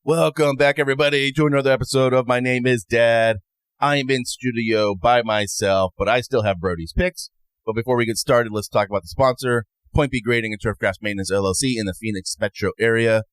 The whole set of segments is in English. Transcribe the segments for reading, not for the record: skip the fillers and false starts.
Welcome back, everybody, to another episode of My Name is Dad. I am in studio by myself, but I still have Brody's picks. But before we get started, let's talk about the sponsor, Point B Grading and Turfgrass Maintenance LLC in the Phoenix metro area.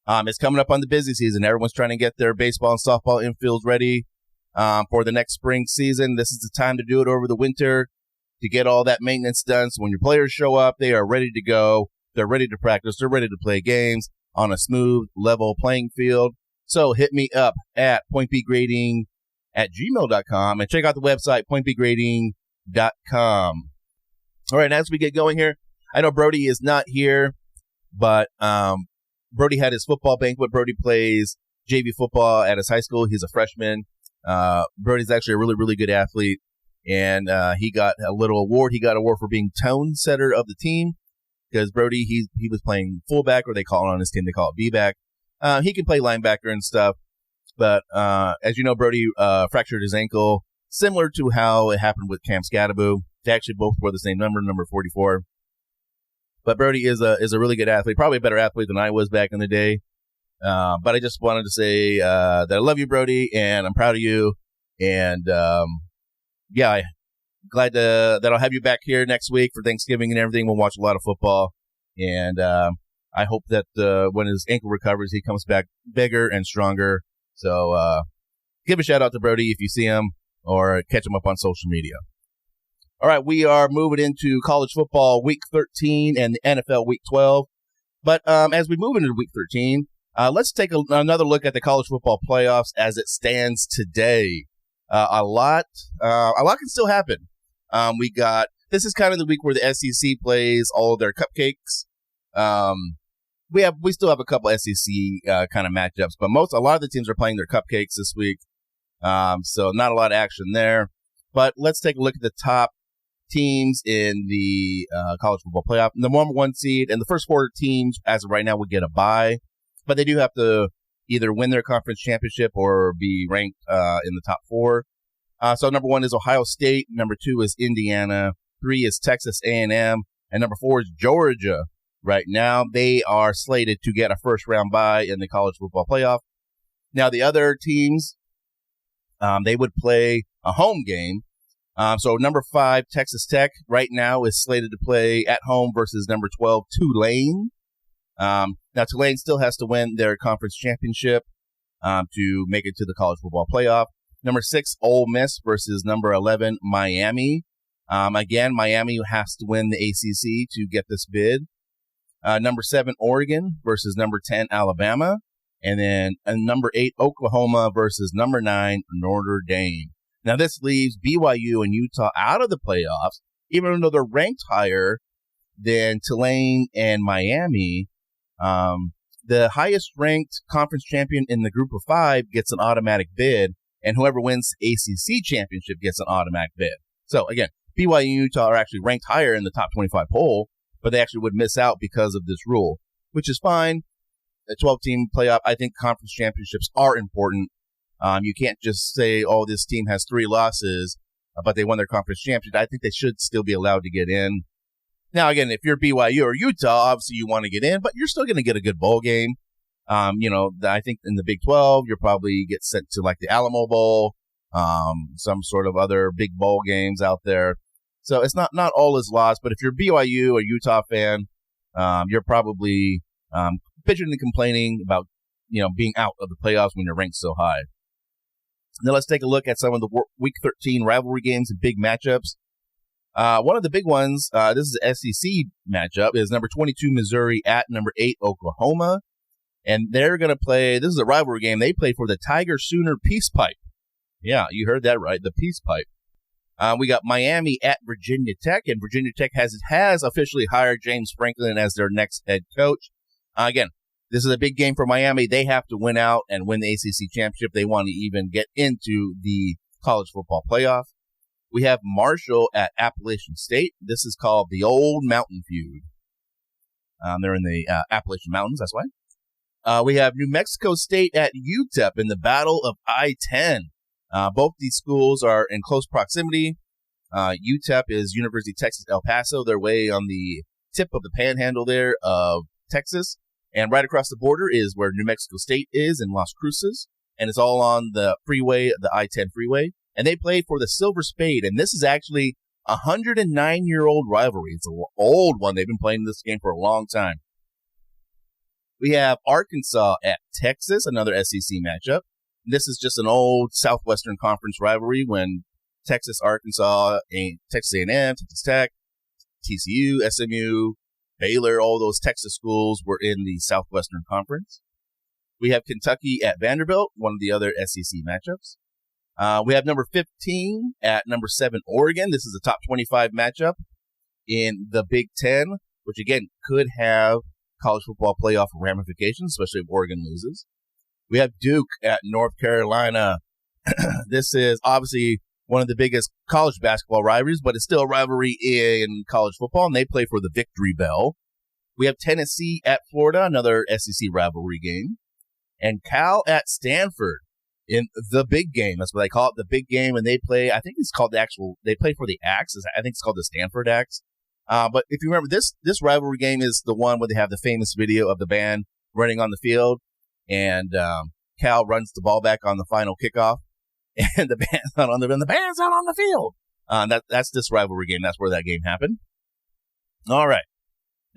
It's coming up on the busy season. Everyone's trying to get their baseball and softball infields ready for the next spring season. This is the time to do it over the winter to get all that maintenance done. So when your players show up, they are ready to go. They're ready to practice. They're ready to play games on a smooth, level playing field. So hit me up at pointbgrading@gmail.com and check out the website, pointbgrading.com. All right, as we get going here, I know Brody is not here, but Brody had his football banquet. Brody plays JV football at his high school. He's a freshman. Brody's actually a really, really good athlete, and he got a little award. He got an award for being tone setter of the team. Because Brody, he was playing fullback, or they call it on his team, they call it B-back. He can play linebacker and stuff. But as you know, Brody fractured his ankle, similar to how it happened with Cam Scadaboo. They actually both wore the same number 44. But Brody is a really good athlete, probably a better athlete than I was back in the day. But I just wanted to say that I love you, Brody, and I'm proud of you. And glad that I'll have you back here next week for Thanksgiving and everything. We'll watch a lot of football. And I hope that when his ankle recovers, he comes back bigger and stronger. So give a shout out to Brody if you see him or catch him up on social media. All right, we are moving into college football week 13 and the NFL week 12. But as we move into week 13, let's take another look at the college football playoffs as it stands today. A lot can still happen. This is kind of the week where the SEC plays all of their cupcakes. We still have a couple SEC kind of matchups, but a lot of the teams are playing their cupcakes this week. So not a lot of action there. But let's take a look at the top teams in the college football playoff. The number one seed and the first four teams as of right now would get a bye, but they do have to either win their conference championship or be ranked in the top four. So number one is Ohio State. Number two is Indiana. 3 is Texas A&M. And number 4 is Georgia. Right now, they are slated to get a first-round bye in the college football playoff. Now, the other teams, they would play a home game. So number 5, Texas Tech, right now is slated to play at home versus number 12, Tulane. Now, Tulane still has to win their conference championship to make it to the college football playoff. Number 6, Ole Miss versus number 11, Miami. Again, Miami has to win the ACC to get this bid. Number 7, Oregon versus number 10, Alabama. And then number 8, Oklahoma versus number 9, Notre Dame. Now, this leaves BYU and Utah out of the playoffs, even though they're ranked higher than Tulane and Miami. The highest ranked conference champion in the group of 5 gets an automatic bid. And whoever wins the ACC championship gets an automatic bid. So, again, BYU and Utah are actually ranked higher in the top 25 poll, but they actually would miss out because of this rule, which is fine. A 12-team playoff, I think conference championships are important. You can't just say, oh, this team has 3 losses, but they won their conference championship. I think they should still be allowed to get in. Now, again, if you're BYU or Utah, obviously you want to get in, but you're still going to get a good bowl game. I think in the Big 12, you'll probably get sent to like the Alamo Bowl, some sort of other big bowl games out there. So it's not all is lost, but if you're BYU or Utah fan, you're probably bitching and complaining about, being out of the playoffs when you're ranked so high. Now let's take a look at some of the Week 13 rivalry games and big matchups. One of the big ones, this is the SEC matchup, is number 22 Missouri at number 8 Oklahoma. And they're going to play, this is a rivalry game, they play for the Tiger Sooner Peace Pipe. Yeah, you heard that right, the Peace Pipe. We got Miami at Virginia Tech, and Virginia Tech has officially hired James Franklin as their next head coach. Again, this is a big game for Miami. They have to win out and win the ACC championship. They want to even get into the college football playoff. We have Marshall at Appalachian State. This is called the Old Mountain Feud. They're in the Appalachian Mountains, that's why. We have New Mexico State at UTEP in the Battle of I-10. Both these schools are in close proximity. UTEP is University of Texas El Paso. They're way on the tip of the panhandle there of Texas. And right across the border is where New Mexico State is in Las Cruces. And it's all on the freeway, the I-10 freeway. And they play for the Silver Spade. And this is actually a 109-year-old rivalry. It's an old one. They've been playing this game for a long time. We have Arkansas at Texas, another SEC matchup. This is just an old Southwestern Conference rivalry when Texas, Arkansas, Texas A&M, Texas Tech, TCU, SMU, Baylor, all those Texas schools were in the Southwestern Conference. We have Kentucky at Vanderbilt, one of the other SEC matchups. We have number 15 at number 7, Oregon. This is a top 25 matchup in the Big Ten, which again could have college football playoff ramifications, especially if Oregon loses. We have Duke at North Carolina. This is obviously one of the biggest college basketball rivalries, but it's still a rivalry in college football, and they play for the Victory Bell. We have Tennessee at Florida, another SEC rivalry game. And Cal at Stanford in the big game. That's what they call it, the big game. And they play, I think it's called they play for the Axe. I think it's called the Stanford Axe. But if you remember, this rivalry game is the one where they have the famous video of the band running on the field. And Cal runs the ball back on the final kickoff. And the band's not on the band's not on the field. That's this rivalry game. That's where that game happened. All right.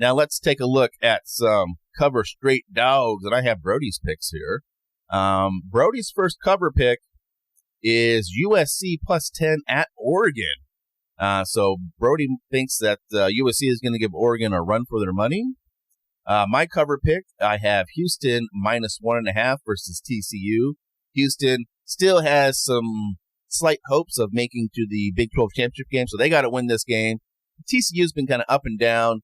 Now let's take a look at some cover straight dogs, and I have Brody's picks here. Brody's first cover pick is USC plus 10 at Oregon. So Brody thinks that USC is going to give Oregon a run for their money. My cover pick, I have Houston minus 1.5 versus TCU. Houston still has some slight hopes of making to the Big 12 championship game, so they got to win this game. TCU's been kind of up and down.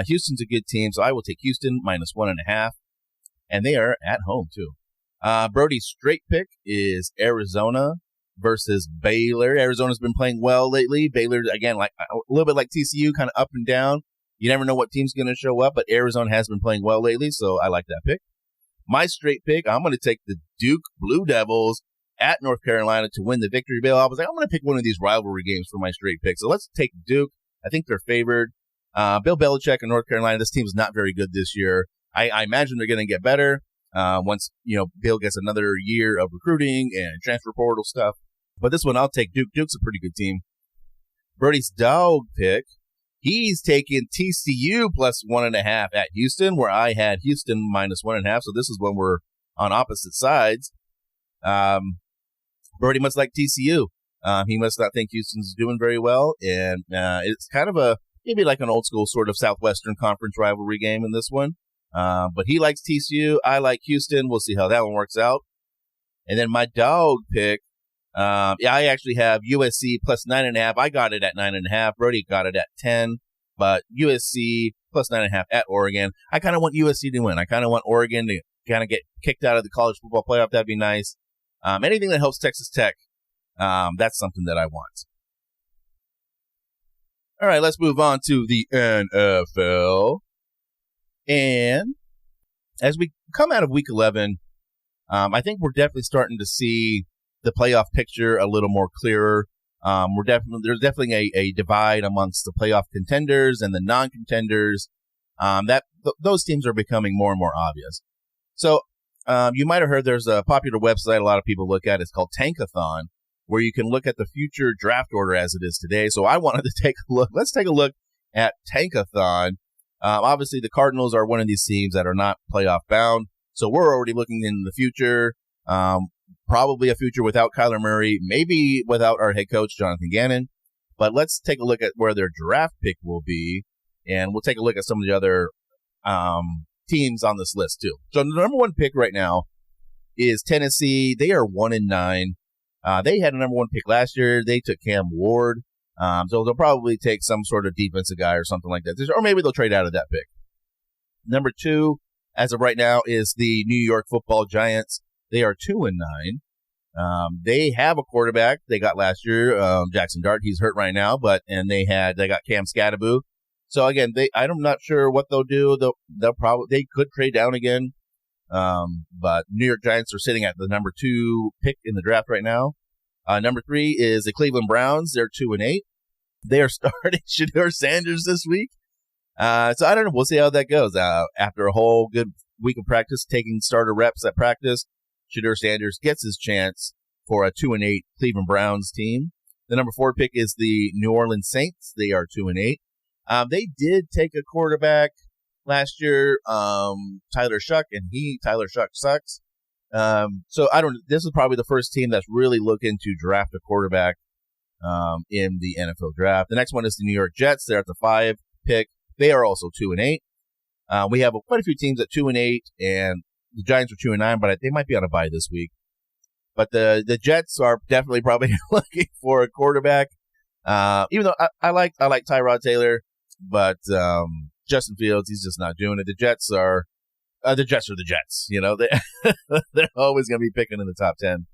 Houston's a good team, so I will take Houston minus 1.5, and they are at home too. Brody's straight pick is Arizona versus Baylor. Arizona's been playing well lately. Baylor, again, like a little bit like TCU, kind of up and down. You never know what team's going to show up, but Arizona has been playing well lately, so I like that pick. My straight pick, I'm going to take the Duke Blue Devils at North Carolina to win the Victory Bell. I was like, I'm going to pick one of these rivalry games for my straight pick. So let's take Duke. I think they're favored. Bill Belichick in North Carolina, this team's not very good this year. I imagine they're going to get better once, Bill gets another year of recruiting and transfer portal stuff. But this one, I'll take Duke. Duke's a pretty good team. Brody's dog pick, he's taking TCU plus 1.5 at Houston, where I had Houston minus 1.5. So this is when we're on opposite sides. Brody must like TCU. He must not think Houston's doing very well. And it's kind of maybe like an old school sort of Southwestern Conference rivalry game in this one. But he likes TCU. I like Houston. We'll see how that one works out. And then my dog pick, I actually have USC plus 9.5. I got it at 9.5. Brody got it at 10. But USC plus 9.5 at Oregon. I kind of want USC to win. I kind of want Oregon to kind of get kicked out of the college football playoff. That'd be nice. Anything that helps Texas Tech, that's something that I want. All right, let's move on to the NFL. And as we come out of Week 11, I think we're definitely starting to see the playoff picture a little more clearer. There's definitely a divide amongst the playoff contenders and the non-contenders. Those teams are becoming more and more obvious. So you might have heard there's a popular website a lot of people look at. It's called Tankathon, where you can look at the future draft order as it is today. So I wanted to take a look. Let's take a look at Tankathon. Obviously, the Cardinals are one of these teams that are not playoff bound. So we're already looking in the future, probably a future without Kyler Murray, maybe without our head coach, Jonathan Gannon. But let's take a look at where their draft pick will be, and we'll take a look at some of the other teams on this list, too. So the number one pick right now is Tennessee. They are 1-9. They had a number one pick last year. They took Cam Ward. So they'll probably take some sort of defensive guy or something like that. Or maybe they'll trade out of that pick. Number two, as of right now, is the New York Football Giants. They are 2-9. They have a quarterback they got last year, Jackson Dart. He's hurt right now, they got Cam Scattaboo. So again, I'm not sure what they'll do. They could trade down again. But New York Giants are sitting at the number 2 pick in the draft right now. Number 3 is the Cleveland Browns. They're 2-8. They are starting Shedeur Sanders this week. So I don't know. We'll see how that goes. After a whole good week of practice, taking starter reps at practice, Shedeur Sanders gets his chance for a 2-8 Cleveland Browns team. The number 4 pick is the New Orleans Saints. They are 2-8. They did take a quarterback last year, Tyler Shuck, and Tyler Shuck sucks. So this is probably the first team that's really looking to draft a quarterback in the NFL draft. The next one is the New York Jets. They're at the 5 pick. They are also 2-8. We have quite a few teams at 2-8, and the Giants are 2-9, but they might be on a bye this week. But the Jets are definitely probably looking for a quarterback. Even though I like Tyrod Taylor, but Justin Fields, he's just not doing it. The Jets are the Jets. You know, they're always going to be picking in the top 10.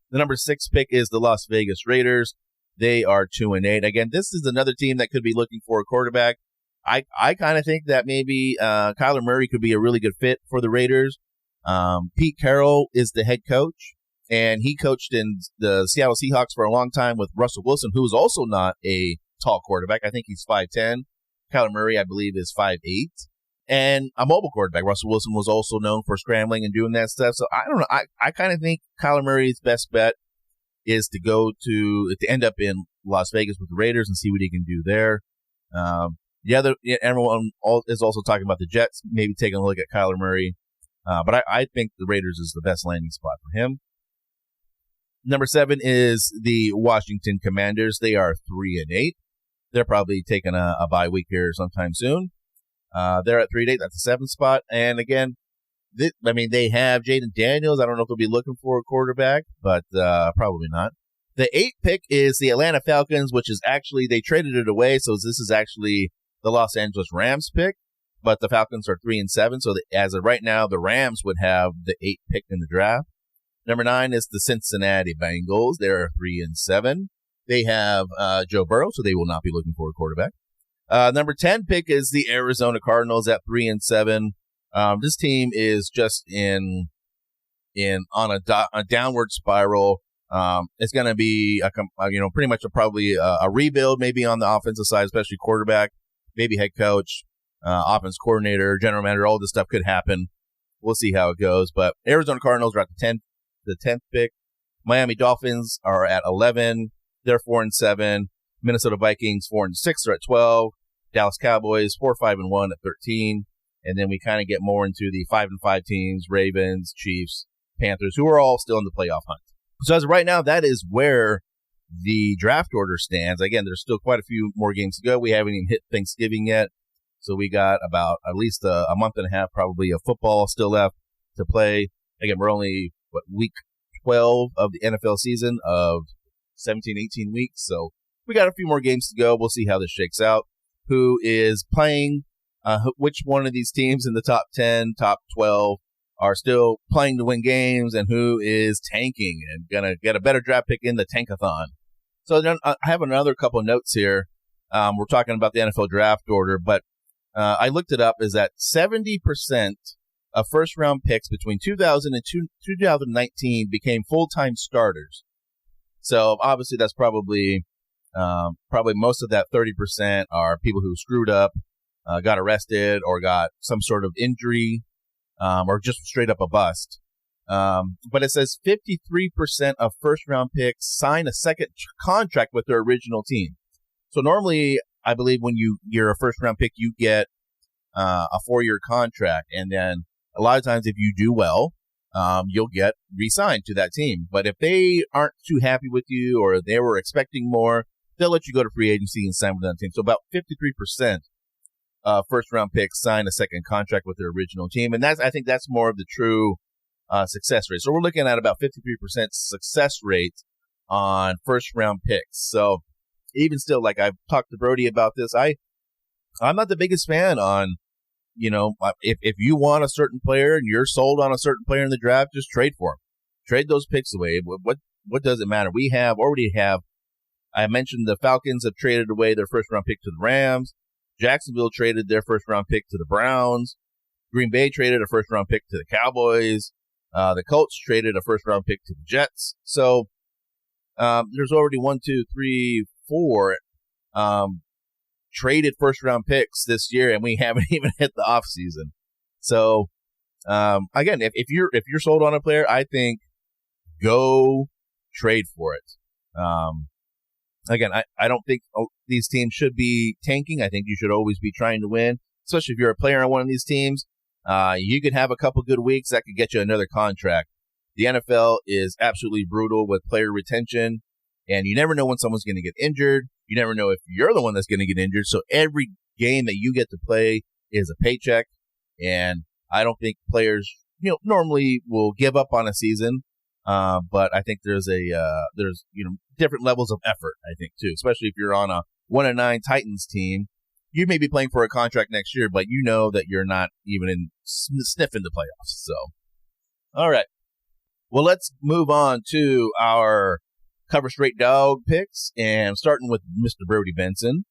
The number 6 pick is the Las Vegas Raiders. They are 2-8. Again, this is another team that could be looking for a quarterback. I kind of think that maybe Kyler Murray could be a really good fit for the Raiders. Pete Carroll is the head coach, and he coached in the Seattle Seahawks for a long time with Russell Wilson, who is also not a tall quarterback. I think he's 5'10". Kyler Murray, I believe, is 5'8". And a mobile quarterback. Russell Wilson was also known for scrambling and doing that stuff. So I don't know. I kind of think Kyler Murray's best bet is to end up in Las Vegas with the Raiders and see what he can do there. Everyone is also talking about the Jets, maybe taking a look at Kyler Murray. But I think the Raiders is the best landing spot for him. Number 7 is the Washington Commanders. They are 3-8. They're probably taking a bye week here sometime soon. They're at 3-8. That's the 7th spot. And again, they have Jaden Daniels. I don't know if they'll be looking for a quarterback, but probably not. The 8th pick is the Atlanta Falcons, which is actually, they traded it away. So this is actually the Los Angeles Rams pick. But the Falcons are 3-7, so as of right now, the Rams would have the 8th pick in the draft. Number 9 is the Cincinnati Bengals. They're 3-7. They have Joe Burrow, so they will not be looking for a quarterback. Number 10 pick is the Arizona Cardinals at 3-7. This team is just on a downward spiral. It's going to be pretty much probably a rebuild, maybe on the offensive side, especially quarterback, maybe head coach. Offense coordinator, general manager, all this stuff could happen. We'll see how it goes. But Arizona Cardinals are at the 10th pick. Miami Dolphins are at 11. They're 4-7. Minnesota Vikings 4-6 are at 12. Dallas Cowboys 4-5-1 at 13. And then we kind of get more into the 5-5 teams: Ravens, Chiefs, Panthers, who are all still in the playoff hunt. So as of right now, that is where the draft order stands. Again, there's still quite a few more games to go. We haven't even hit Thanksgiving yet. So we got about at least a month and a half probably of football still left to play. Again, we're only, week 12 of the NFL season of 17, 18 weeks. So we got a few more games to go. We'll see how this shakes out. Who is playing, which one of these teams in the top 10, top 12 are still playing to win games, and who is tanking and going to get a better draft pick in the tankathon. So then I have another couple of notes here. We're talking about the NFL draft order, but I looked it up, is that 70% of first-round picks between 2000 and 2019 became full-time starters. So obviously that's probably most of that 30% are people who screwed up, got arrested, or got some sort of injury, or just straight up a bust. But it says 53% of first-round picks sign a second contract with their original team. So normally, I believe when you're a first-round pick, you get a 4-year contract. And then a lot of times if you do well, you'll get re-signed to that team. But if they aren't too happy with you or they were expecting more, they'll let you go to free agency and sign with that team. So about 53% first-round picks sign a second contract with their original team. And I think that's more of the true success rate. So we're looking at about 53% success rate on first-round picks. So even still, like I've talked to Brody about this, I'm not the biggest fan on, if you want a certain player and you're sold on a certain player in the draft, just trade for him. Trade those picks away. What does it matter? We already have, I mentioned the Falcons have traded away their first-round pick to the Rams. Jacksonville traded their first-round pick to the Browns. Green Bay traded a first-round pick to the Cowboys. The Colts traded a first-round pick to the Jets. So there's already 4 traded first-round picks this year, and we haven't even hit the offseason. So, again, if you're sold on a player, I think go trade for it. Again, I don't think these teams should be tanking. I think you should always be trying to win, especially if you're a player on one of these teams. You could have a couple good weeks that could get you another contract. The NFL is absolutely brutal with player retention, and you never know when someone's going to get injured. You never know if you're the one that's going to get injured. So every game that you get to play is a paycheck, and I don't think players, normally will give up on a season. But I think there's different levels of effort, I think, too, especially if you're on a 1-9 Titans team. You may be playing for a contract next year, but you know that you're not even sniffing the playoffs. So, all right. Well, let's move on to our cover straight dog picks, and starting with Mr. Brody Benson.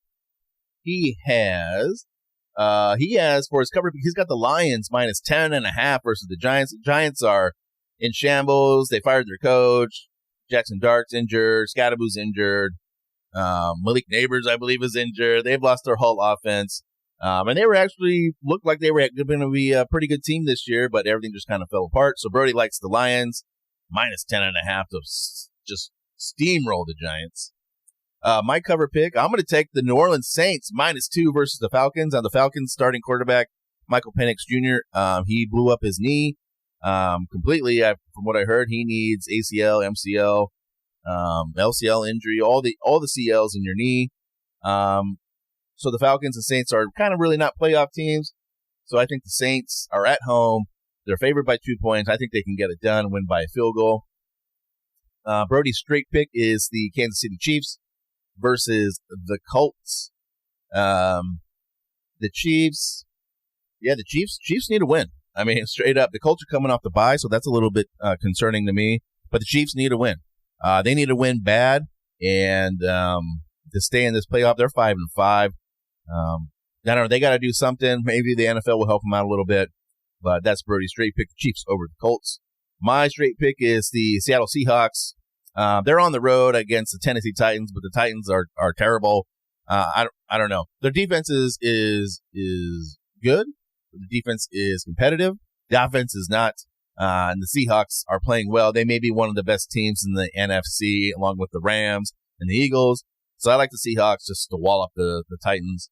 He has for his cover, he's got the Lions minus 10.5 versus the Giants. The Giants are in shambles. They fired their coach. Jackson Dart's injured. Scadaboo's injured. Malik Neighbors, I believe, is injured. They've lost their whole offense. And they looked like they were going to be a pretty good team this year, but everything just kind of fell apart. So Brody likes the Lions minus 10.5 to just steamroll the Giants. My cover pick, I'm going to take the New Orleans Saints minus 2 versus the Falcons. On the Falcons starting quarterback, Michael Penix Jr., he blew up his knee completely. From what I heard, he needs ACL, MCL, LCL injury, all the CLs in your knee. So the Falcons and Saints are kind of really not playoff teams. So I think the Saints are at home. They're favored by 2 points. I think they can get it done, win by a field goal. Brody's straight pick is the Kansas City Chiefs versus the Colts. The Chiefs need to win. I mean, straight up, the Colts are coming off the bye, so that's a little bit concerning to me. But the Chiefs need to win. They need to win bad, and to stay in this playoff, they're 5-5. I don't know. They got to do something. Maybe the NFL will help them out a little bit. But that's Brody's straight pick, the Chiefs over the Colts. My straight pick is the Seattle Seahawks. They're on the road against the Tennessee Titans, but the Titans are terrible. I don't know. Their defense is good. The defense is competitive. The offense is not. And the Seahawks are playing well. They may be one of the best teams in the NFC, along with the Rams and the Eagles. So I like the Seahawks just to wall up the Titans.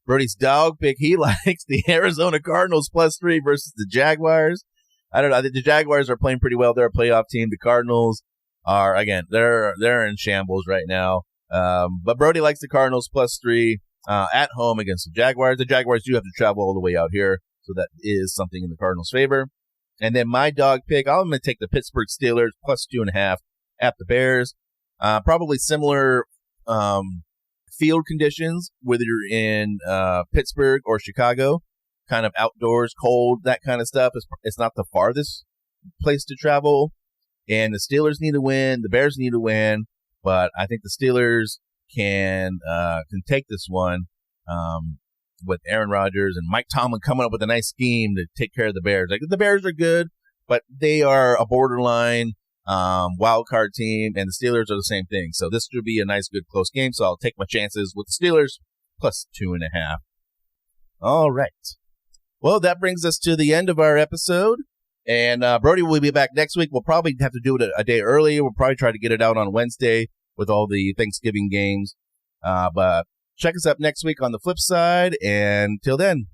Brody's dog pick, he likes the Arizona Cardinals +3 versus the Jaguars. I don't know. I think the Jaguars are playing pretty well. They're a playoff team. The Cardinals are, again, they're in shambles right now. But Brody likes the Cardinals +3 at home against the Jaguars. The Jaguars do have to travel all the way out here, so that is something in the Cardinals' favor. And then my dog pick, I'm going to take the Pittsburgh Steelers +2.5 at the Bears. Probably similar field conditions, whether you're in Pittsburgh or Chicago, kind of outdoors, cold, that kind of stuff. It's not the farthest place to travel. And the Steelers need to win. The Bears need to win. But I think the Steelers can take this one with Aaron Rodgers and Mike Tomlin coming up with a nice scheme to take care of the Bears. Like, the Bears are good, but they are a borderline wild card team, and the Steelers are the same thing. So this should be a nice, good, close game. So I'll take my chances with the Steelers +2.5. All right. Well, that brings us to the end of our episode. And Brody will be back next week. We'll probably have to do it a day early. We'll probably try to get it out on Wednesday with all the Thanksgiving games. But check us up next week on the flip side. And till then,